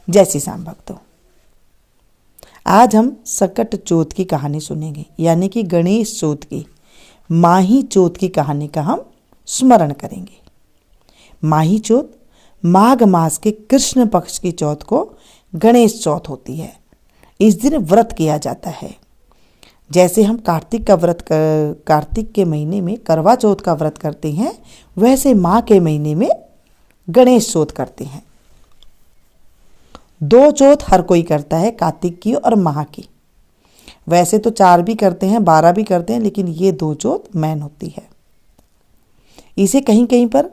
जय श्री श्याम भक्तों, आज हम सकट चौथ की कहानी सुनेंगे, यानी कि गणेश चौथ की माही चौथ की कहानी का हम स्मरण करेंगे। माही चौथ माघ मास के कृष्ण पक्ष की चौथ को गणेश चौथ होती है। इस दिन व्रत किया जाता है। जैसे हम कार्तिक के महीने में करवा चौथ का व्रत करते हैं, वैसे माह के महीने में गणेश चौथ करते हैं। 2 चौथ हर कोई करता है, कार्तिक की और माह की। वैसे तो 4 भी करते हैं, 12 भी करते हैं, लेकिन ये 2 चौथ मेन होती है। इसे कहीं कहीं पर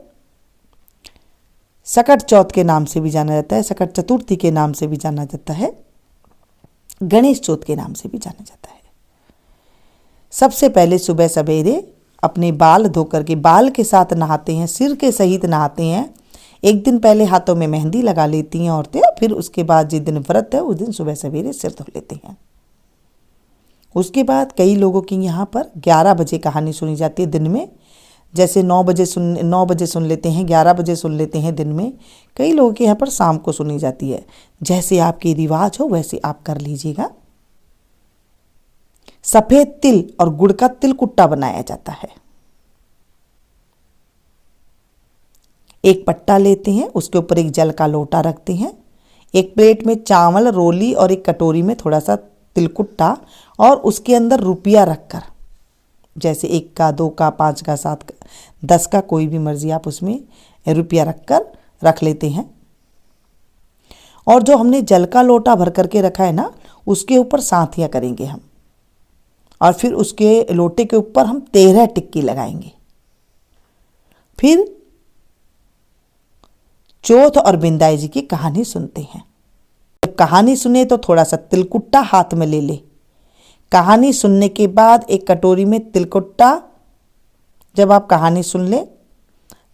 सकट चौथ के नाम से भी जाना जाता है, सकट चतुर्थी के नाम से भी जाना जाता है, गणेश चौथ के नाम से भी जाना जाता है। सबसे पहले सुबह सवेरे अपने बाल धोकर के बाल के साथ नहाते हैं, सिर के सहित नहाते हैं। एक दिन पहले हाथों में मेहंदी लगा लेती हैं औरतें, फिर उसके बाद जिस दिन व्रत है उस दिन सुबह सवेरे सिर धो लेते हैं। उसके बाद कई लोगों की यहाँ पर 11 बजे कहानी सुनी जाती है दिन में। जैसे 9 बजे सुन लेते हैं, 11 बजे सुन लेते हैं दिन में। कई लोगों के यहाँ पर शाम को सुनी जाती है। जैसे आपके रिवाज हो वैसे आप कर लीजिएगा। सफ़ेद तिल और गुड़ का तिलकुट्टा बनाया जाता है। एक पट्टा लेते हैं, उसके ऊपर एक जल का लोटा रखते हैं, एक प्लेट में चावल रोली और एक कटोरी में थोड़ा सा तिलकुट्टा और उसके अंदर रुपया रखकर, जैसे 1 का 2 का 5 का 7 का 10 का कोई भी मर्जी आप उसमें रुपया रख लेते हैं। और जो हमने जल का लोटा भर करके रखा है ना, उसके ऊपर साथियाँ करेंगे हम, और फिर उसके लोटे के ऊपर हम 13 टिक्की लगाएंगे। फिर चौथ और बिंदाई जी की कहानी सुनते हैं। जब कहानी सुने तो थोड़ा सा तिलकुट्टा हाथ में ले ले। कहानी सुनने के बाद एक कटोरी में तिलकुट्टा, जब आप कहानी सुन ले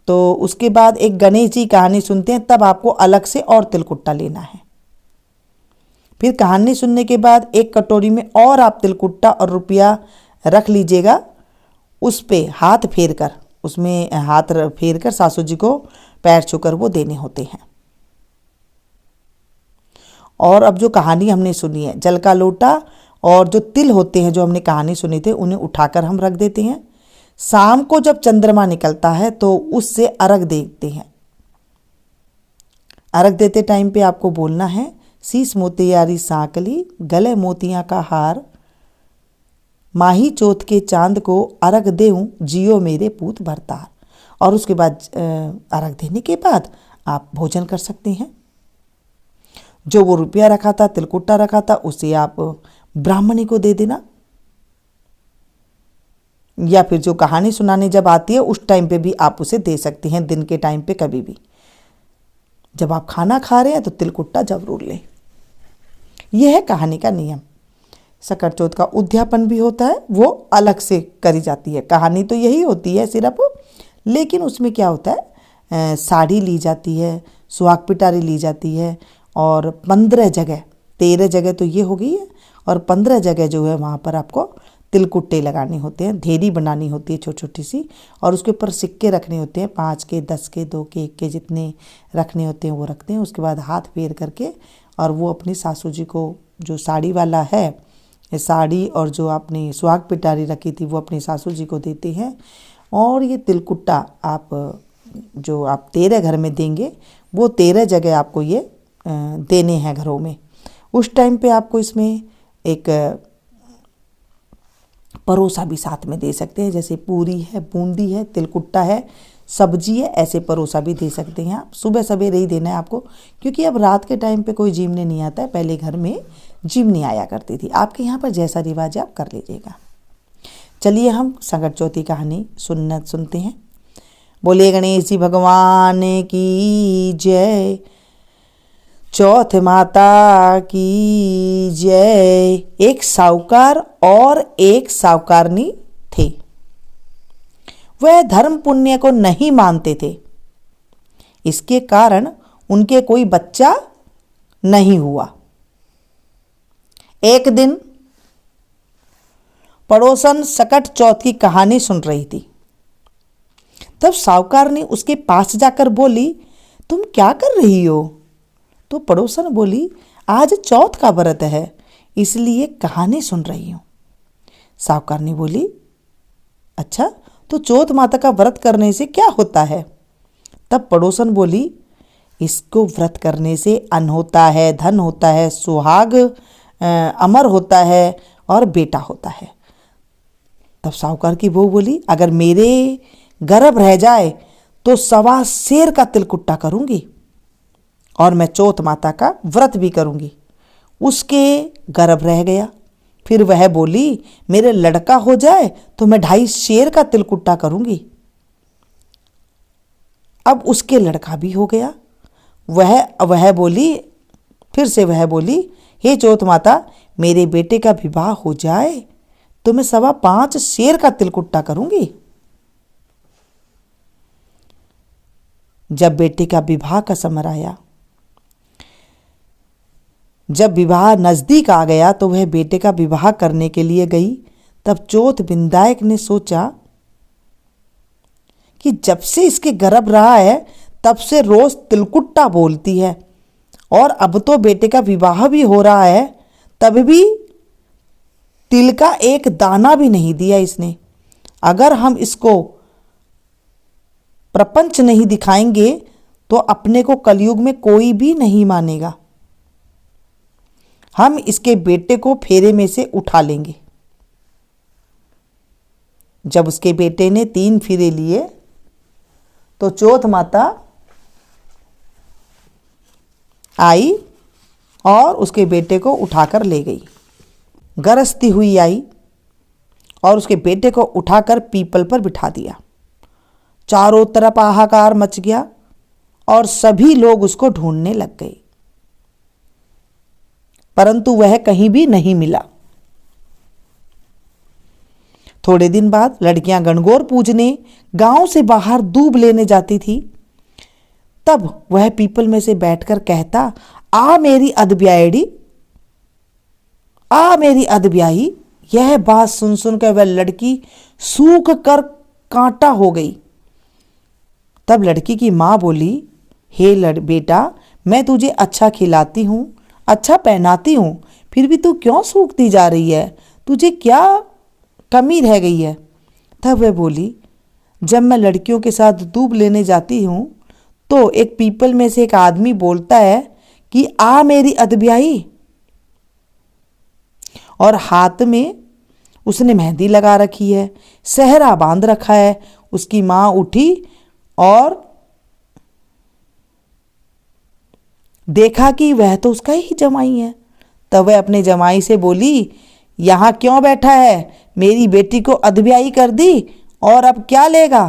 तो उसके बाद एक गणेश जी कहानी सुनते हैं, तब आपको अलग से और तिलकुट्टा लेना है। फिर कहानी सुनने के बाद एक कटोरी में और आप तिलकुट्टा और रुपया रख लीजिएगा। उस पे हाथ फेर कर, उसमें हाथ फेर कर सासू जी को पैर छूकर वो देने होते हैं। और अब जो कहानी हमने सुनी है, जल का लोटा और जो तिल होते हैं जो हमने कहानी सुनी थे, उन्हें उठाकर हम रख देते हैं। शाम को जब चंद्रमा निकलता है तो उससे अर्घ देते हैं। अर्घ देते टाइम पे आपको बोलना है, शीश मोतियारी सांकली गले मोतियां का हार, माही चौथ के चांद को अर्घ देऊं जियो मेरे पूत भरतार। और उसके बाद अर्घ देने के बाद आप भोजन कर सकते हैं। जो वो रुपया रखा था, तिलकुट्टा रखा था, उसे आप ब्राह्मणी को दे देना, या फिर जो कहानी सुनाने जब आती है उस टाइम पे भी आप उसे दे सकते हैं। दिन के टाइम पे कभी भी जब आप खाना खा रहे हैं तो तिलकुट्टा जरूर लें। यह है कहानी का नियम। सकट चौथ का उद्यापन भी होता है, वो अलग से करी जाती है। कहानी तो यही होती है सिर्फ, लेकिन उसमें क्या होता है, साड़ी ली जाती है, सुहाग पिटारी ली जाती है, और 15 जगह 13 जगह तो ये हो गई है, और 15 जगह जो है वहाँ पर आपको तिलकुट्टे लगाने होते हैं। ढेरी बनानी होती है छोटी छोटी सी, और उसके ऊपर सिक्के रखने होते हैं, 5 के 10 के 2 के 1 के जितने रखने होते हैं वो रखते हैं। उसके बाद हाथ फेर करके, और वो अपनी सासू जी को, जो साड़ी वाला है, साड़ी और जो आपने सुहाग पिटारी रखी थी वो अपनी सासू जी को देते हैं। और ये तिलकुट्टा आप जो आप 13 घर में देंगे, वो 13 जगह आपको ये देने हैं घरों में। उस टाइम पे आपको इसमें एक परोसा भी साथ में दे सकते हैं, जैसे पूरी है, बूंदी है, तिलकुट्टा है, सब्जी है, ऐसे परोसा भी दे सकते हैं आप। सुबह सवेरे ही देना है आपको, क्योंकि अब रात के टाइम पे कोई जीमने नहीं आता है। पहले घर में जीमनी आया करती थी। आपके यहाँ पर जैसा रिवाज है आप कर लीजिएगा। चलिए हम सकट चौथ की कहानी सुनते हैं। बोले गणेश जी भगवान की जय, चौथ माता की जय। एक साहूकार और एक साहूकारनी थे। वह धर्म पुण्य को नहीं मानते थे। इसके कारण उनके कोई बच्चा नहीं हुआ। एक दिन पड़ोसन सकट चौथ की कहानी सुन रही थी। तब साहूकार ने उसके पास जाकर बोली, तुम क्या कर रही हो? तो पड़ोसन बोली, आज चौथ का व्रत है, इसलिए कहानी सुन रही हूँ। साहूकारनी बोली, अच्छा, तो चौथ माता का व्रत करने से क्या होता है? तब पड़ोसन बोली, इसको व्रत करने से अन्न होता है, धन होता है, सुहाग अमर होता है और बेटा होता है। तब साहूकार की बहू बोली, अगर मेरे गर्भ रह जाए तो 1.25 शेर का तिलकुट्टा करूंगी और मैं चौथ माता का व्रत भी करूंगी। उसके गर्भ रह गया। फिर वह बोली, मेरे लड़का हो जाए तो मैं 2.5 शेर का तिलकुट्टा करूंगी। अब उसके लड़का भी हो गया। वह बोली, फिर से वह बोली, हे चौथ माता, मेरे बेटे का विवाह हो जाए तो मैं 5.25 शेर का तिलकुट्टा करूंगी। जब बेटे का विवाह का समय आया, जब विवाह नजदीक आ गया तो वह बेटे का विवाह करने के लिए गई। तब चौथ विंदायक ने सोचा कि जब से इसके गर्भ रहा है तब से रोज तिलकुट्टा बोलती है और अब तो बेटे का विवाह भी हो रहा है, तब भी तिल का एक दाना भी नहीं दिया इसने। अगर हम इसको प्रपंच नहीं दिखाएंगे तो अपने को कलयुग में कोई भी नहीं मानेगा। हम इसके बेटे को फेरे में से उठा लेंगे। जब उसके बेटे ने 3 फेरे लिए तो चौथ माता आई और उसके बेटे को उठाकर ले गई। गरजती हुई आई और उसके बेटे को उठाकर पीपल पर बिठा दिया। चारों तरफ हाहाकार मच गया और सभी लोग उसको ढूंढने लग गए, परंतु वह कहीं भी नहीं मिला। थोड़े दिन बाद लड़कियां गणगौर पूजने गांव से बाहर दूब लेने जाती थी। तब वह पीपल में से बैठकर कहता, आ मेरी अधब्यायड़ी, आ मेरी अधब्याई। यह बात सुन सुनकर वह लड़की सूख कर कांटा हो गई। तब लड़की की माँ बोली, हे बेटा, मैं तुझे अच्छा खिलाती हूँ, अच्छा पहनाती हूँ, फिर भी तू क्यों सूखती जा रही है? तुझे क्या कमी रह गई है? तब वह बोली, जब मैं लड़कियों के साथ दूब लेने जाती हूँ तो एक पीपल में से एक आदमी बोलता है कि आ मेरी अधब्याई, और हाथ में उसने मेहंदी लगा रखी है, सेहरा बांध रखा है। उसकी माँ उठी और देखा कि वह तो उसका ही जमाई है। तब वह अपने जमाई से बोली, यहाँ क्यों बैठा है? मेरी बेटी को अधब्याई कर दी और अब क्या लेगा?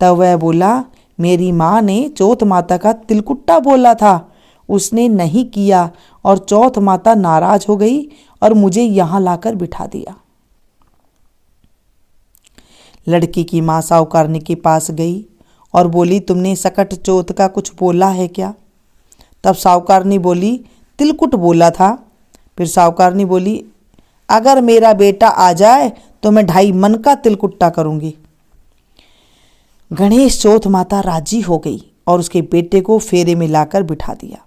तब वह बोला, मेरी माँ ने चौथ माता का तिलकुट्टा बोला था, उसने नहीं किया और चौथ माता नाराज हो गई और मुझे यहाँ लाकर बिठा दिया। लड़की की माँ साहूकारनी के पास गई और बोली, तुमने सकट चौथ का कुछ बोला है क्या? तब साहूकारनी बोली, तिलकुट बोला था। फिर साहूकारनी बोली, अगर मेरा बेटा आ जाए तो मैं 2.5 मन का तिलकुट्टा करूंगी। गणेश चौथ माता राजी हो गई और उसके बेटे को फेरे में लाकर बिठा दिया।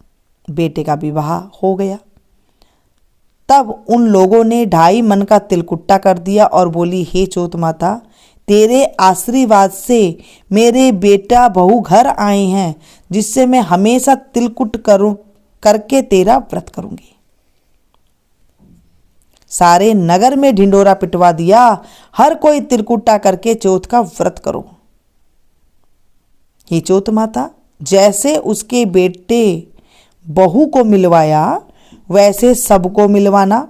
बेटे का विवाह हो गया। तब उन लोगों ने 2.5 मन का तिलकुट्टा कर दिया और बोली, हे चौथ माता, तेरे आशीर्वाद से मेरे बेटा बहू घर आए हैं, जिससे मैं हमेशा तिलकुट करके तेरा व्रत करूंगी। सारे नगर में ढिंडोरा पिटवा दिया, हर कोई तिलकुट्टा करके चौथ का व्रत करो। हे चौथ माता, जैसे उसके बेटे बहू को मिलवाया वैसे सबको मिलवाना।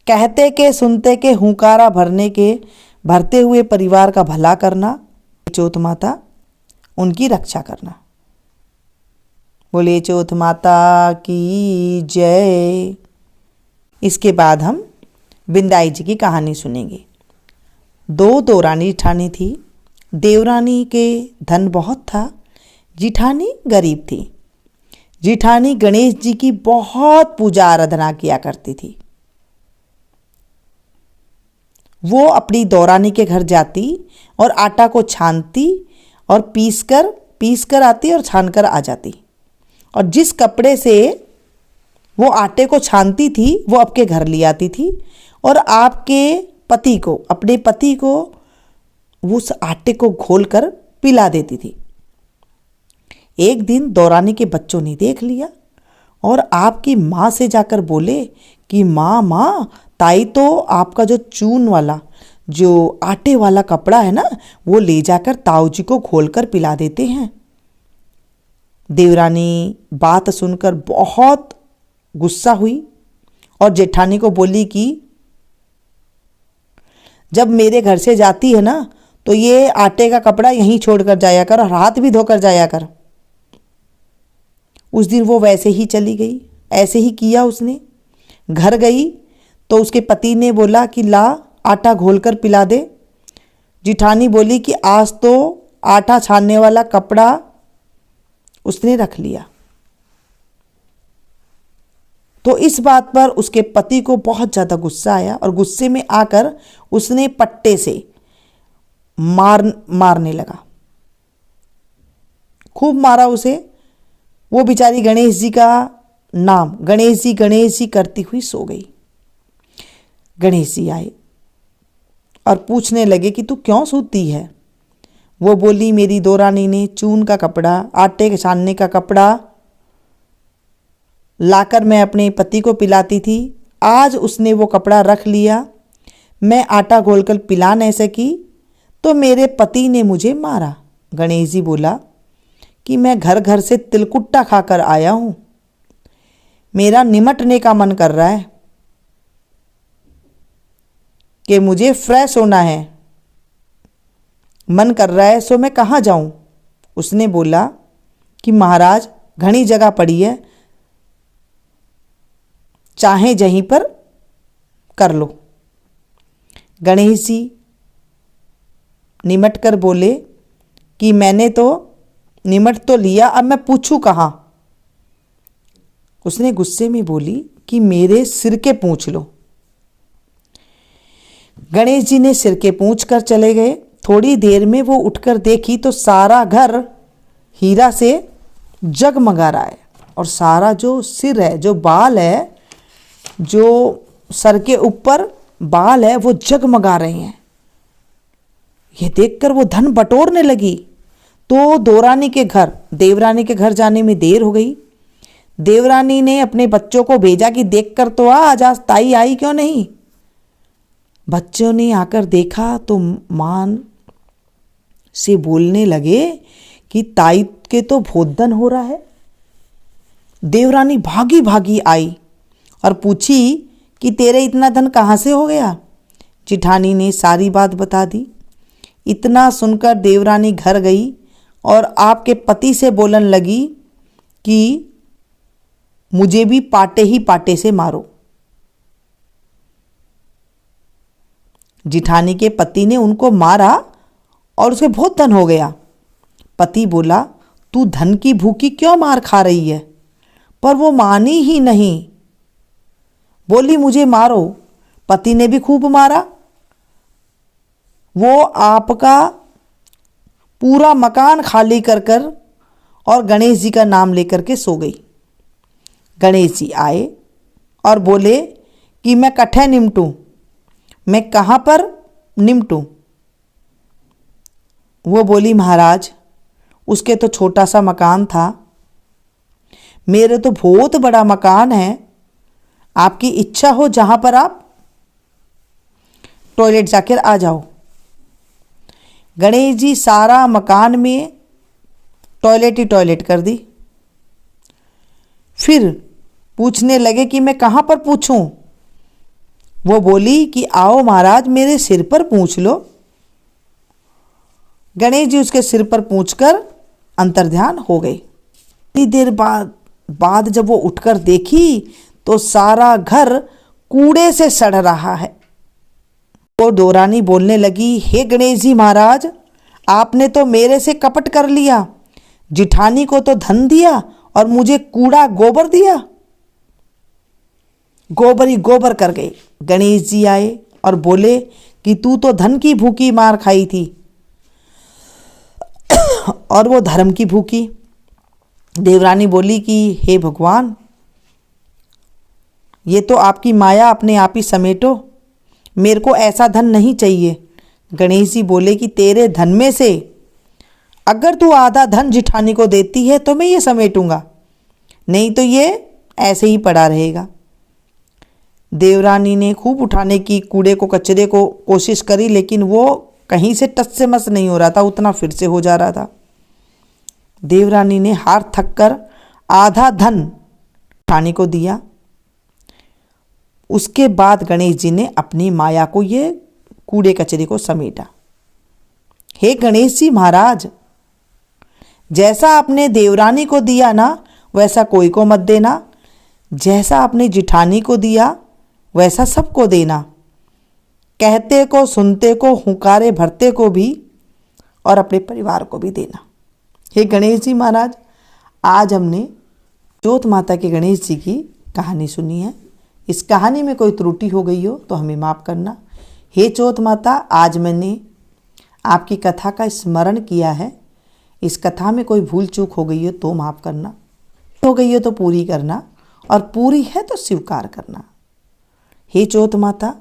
कहते के सुनते के हुंकारा भरते हुए परिवार का भला करना। चौथ माता उनकी रक्षा करना। बोले चौथ माता की जय। इसके बाद हम बिंदाई जी की कहानी सुनेंगे। 2 देवरानी जेठानी थी। देवरानी के धन बहुत था, जेठानी गरीब थी। जेठानी गणेश जी की बहुत पूजा आराधना किया करती थी। वो अपनी देवरानी के घर जाती और आटा को छानती और पीसकर पीस कर आती और छान कर आ जाती, और जिस कपड़े से वो आटे को छानती थी वो आपके घर ले आती थी, और आपके पति को, अपने पति को उस आटे को घोल कर पिला देती थी। एक दिन दौरानी के बच्चों ने देख लिया और आपकी माँ से जाकर बोले कि माँ माँ, ताई तो आपका जो चून वाला, जो आटे वाला कपड़ा है ना, वो ले जाकर ताऊ जी को घोल कर पिला देते हैं। देवरानी बात सुनकर बहुत गुस्सा हुई और जेठानी को बोली कि जब मेरे घर से जाती है ना तो ये आटे का कपड़ा यहीं छोड़ कर जाया कर और हाथ भी धोकर जाया कर। उस दिन वो वैसे ही चली गई, ऐसे ही किया उसने। घर गई तो उसके पति ने बोला कि ला आटा घोल कर पिला दे। जिठानी बोली कि आज तो आटा छानने वाला कपड़ा उसने रख लिया। तो इस बात पर उसके पति को बहुत ज़्यादा गुस्सा आया और गुस्से में आकर उसने पट्टे से मारने लगा, खूब मारा उसे। वो बेचारी गणेश जी का नाम गणेश जी करती हुई सो गई। गणेश जी आए और पूछने लगे कि तू क्यों सोती है। वो बोली मेरी दौरानी ने चून का कपड़ा, आटे के छानने का कपड़ा लाकर मैं अपने पति को पिलाती थी, आज उसने वो कपड़ा रख लिया, मैं आटा घोलकर पिला नहीं सकी तो मेरे पति ने मुझे मारा। गणेश जी बोला कि मैं घर घर से तिलकुट्टा खाकर आया हूँ, मेरा निमटने का मन कर रहा है कि मुझे फ्रेश होना है, मन कर रहा है, सो मैं कहाँ जाऊँ। उसने बोला कि महाराज घनी जगह पड़ी है, चाहे जहीं पर कर लो। गणेश जी निमट कर बोले कि मैंने तो निमट तो लिया, अब मैं पूछूं कहाँ। उसने गुस्से में बोली कि मेरे सिर के पूछ लो। गणेश जी ने सिर के पूछ कर चले गए। थोड़ी देर में वो उठकर देखी तो सारा घर हीरा से जगमगा रहा है और सारा जो सिर है, जो बाल है, जो सर के ऊपर बाल है, वो जगमगा रहे हैं। ये देखकर वो धन बटोरने लगी। तो देवरानी के घर जाने में देर हो गई। देवरानी ने अपने बच्चों को भेजा कि देखकर तो आज ताई आई क्यों नहीं। बच्चों ने आकर देखा तो मान से बोलने लगे कि ताई के तो बहुत धन हो रहा है। देवरानी भागी भागी आई और पूछी कि तेरे इतना धन कहाँ से हो गया। जिठानी ने सारी बात बता दी। इतना सुनकर देवरानी घर गई और आपके पति से बोलने लगी कि मुझे भी पाटे ही पाटे से मारो। जिठानी के पति ने उनको मारा और उसे बहुत धन हो गया। पति बोला तू धन की भूखी क्यों मार खा रही है, पर वो मानी ही नहीं, बोली मुझे मारो। पति ने भी खूब मारा। वो आपका पूरा मकान खाली कर कर और गणेश जी का नाम लेकर के सो गई। गणेश जी आए और बोले कि मैं कठे निमटूं, मैं कहाँ पर निमटूं। वो बोली महाराज उसके तो छोटा सा मकान था, मेरे तो बहुत बड़ा मकान है, आपकी इच्छा हो जहाँ पर आप टॉयलेट जाकर आ जाओ। गणेश जी सारा मकान में टॉयलेट ही टॉयलेट कर दी। फिर पूछने लगे कि मैं कहाँ पर पूछूं। वो बोली कि आओ महाराज मेरे सिर पर पूछ लो। गणेश जी उसके सिर पर पूछकर अंतर्ध्यान हो गए। इतनी देर बाद जब वो उठकर देखी तो सारा घर कूड़े से सड़ रहा है। वो देवरानी बोलने लगी हे गणेश जी महाराज, आपने तो मेरे से कपट कर लिया, जिठानी को तो धन दिया और मुझे कूड़ा गोबर दिया। गोबर ही गोबर कर गए। गणेश जी आए और बोले कि तू तो धन की भूखी मार खाई थी और वो धर्म की भूखी। देवरानी बोली कि हे भगवान, ये तो आपकी माया, अपने आप ही समेटो, मेरे को ऐसा धन नहीं चाहिए। गणेश जी बोले कि तेरे धन में से अगर तू आधा धन जिठानी को देती है तो मैं ये समेटूंगा, नहीं तो ये ऐसे ही पड़ा रहेगा। देवरानी ने खूब उठाने की कूड़े को, कचरे को कोशिश करी, लेकिन वो कहीं से टस से मस नहीं हो रहा था, उतना फिर से हो जा रहा था। देवरानी ने हार थक कर आधा धन जिठानी को दिया। उसके बाद गणेश जी ने अपनी माया को, ये कूड़े कचरे को समेटा। हे गणेश जी महाराज, जैसा आपने देवरानी को दिया ना, वैसा कोई को मत देना। जैसा आपने जिठानी को दिया वैसा सबको देना। कहते को, सुनते को, हुंकारे भरते को भी, और अपने परिवार को भी देना। हे गणेश जी महाराज, आज हमने चौथ माता के गणेश जी की कहानी सुनी है। इस कहानी में कोई त्रुटि हो गई हो तो हमें माफ़ करना। हे चौथ माता, आज मैंने आपकी कथा का स्मरण किया है। इस कथा में कोई भूल चूक हो गई हो तो माफ़ करना, हो गई हो तो पूरी करना, और पूरी है तो स्वीकार करना। हे चौथ माता,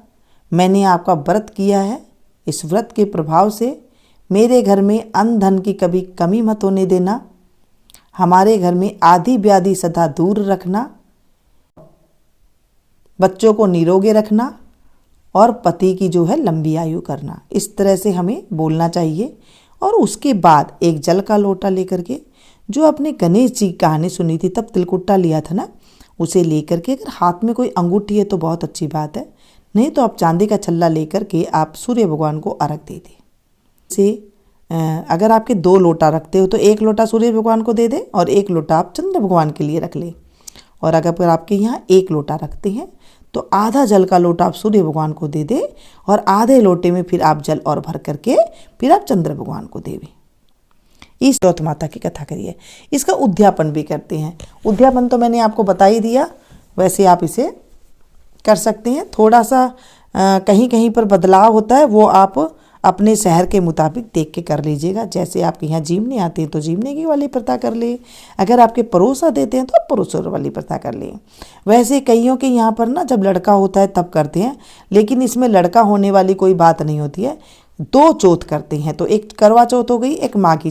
मैंने आपका व्रत किया है। इस व्रत के प्रभाव से मेरे घर में अन्न धन की कभी कमी मत होने देना। हमारे घर में आदि व्याधि सदा दूर रखना, बच्चों को निरोगे रखना, और पति की जो है लंबी आयु करना। इस तरह से हमें बोलना चाहिए। और उसके बाद एक जल का लोटा लेकर के, जो अपने गणेश जी की कहानी सुनी थी तब तिलकुट्टा लिया था ना, उसे लेकर के, अगर हाथ में कोई अंगूठी है तो बहुत अच्छी बात है, नहीं तो आप चांदी का छल्ला लेकर के आप सूर्य भगवान को अर्घ दे दें। से अगर आपके 2 लोटा रखते हो तो 1 लोटा सूर्य भगवान को दे दें और 1 लोटा आप चंद्र भगवान के लिए रख लें। और अगर आपके यहाँ 1 लोटा रखते हैं तो आधा जल का लोटा आप सूर्य भगवान को दे दें, और आधे लोटे में फिर आप जल और भर करके फिर आप चंद्र भगवान को देवें। इस चौथ माता की कथा करिए। इसका उद्यापन भी करते हैं। उद्यापन तो मैंने आपको बता ही दिया, वैसे आप इसे कर सकते हैं। थोड़ा सा कहीं कहीं पर बदलाव होता है, वो आप अपने शहर के मुताबिक देख के कर लीजिएगा। जैसे आपके यहाँ जीवने आते हैं तो जीवने की वाली प्रथा कर ले, अगर आपके परोसा देते हैं तो आप परोसा वाली प्रथा कर लें। वैसे कईयों के यहाँ पर ना जब लड़का होता है तब करते हैं, लेकिन इसमें लड़का होने वाली कोई बात नहीं होती है। 2 चौथ करते हैं, तो एक करवा चौथ हो गई, एक माह की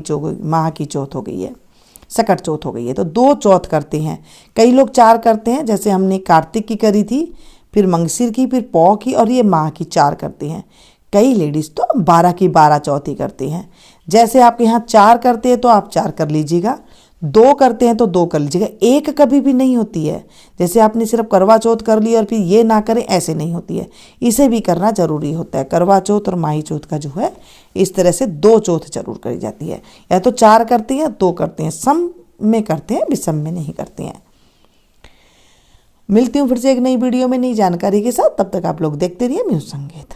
चौथ हो गई है, सकट चौथ हो गई है, तो 2 चौथ करते हैं। कई लोग 4 करते हैं, जैसे हमने कार्तिक की करी थी, फिर मंगसिर की, फिर पौ की, और ये माह की 4 करते हैं। कई लेडीज़ तो 12 की 12 चौथ ही करते हैं। जैसे आपके यहाँ 4 करते हैं तो आप 4 कर लीजिएगा, 2 करते हैं तो 2 कर लीजिएगा। एक कभी भी नहीं होती है, जैसे आपने सिर्फ करवा चौथ कर ली और फिर ये ना करें, ऐसे नहीं होती है। इसे भी करना जरूरी होता है। करवा चौथ और माही चौथ का जो है इस तरह से 2 चौथ जरूर करी जाती है। या तो 4 करते हैं, 2 करते हैं, सम में करते हैं, विषम में नहीं करते हैं। मिलती हूँ फिर से एक नई वीडियो में नई जानकारी के साथ। तब तक आप लोग देखते रहिए न्यूज़ संगीत।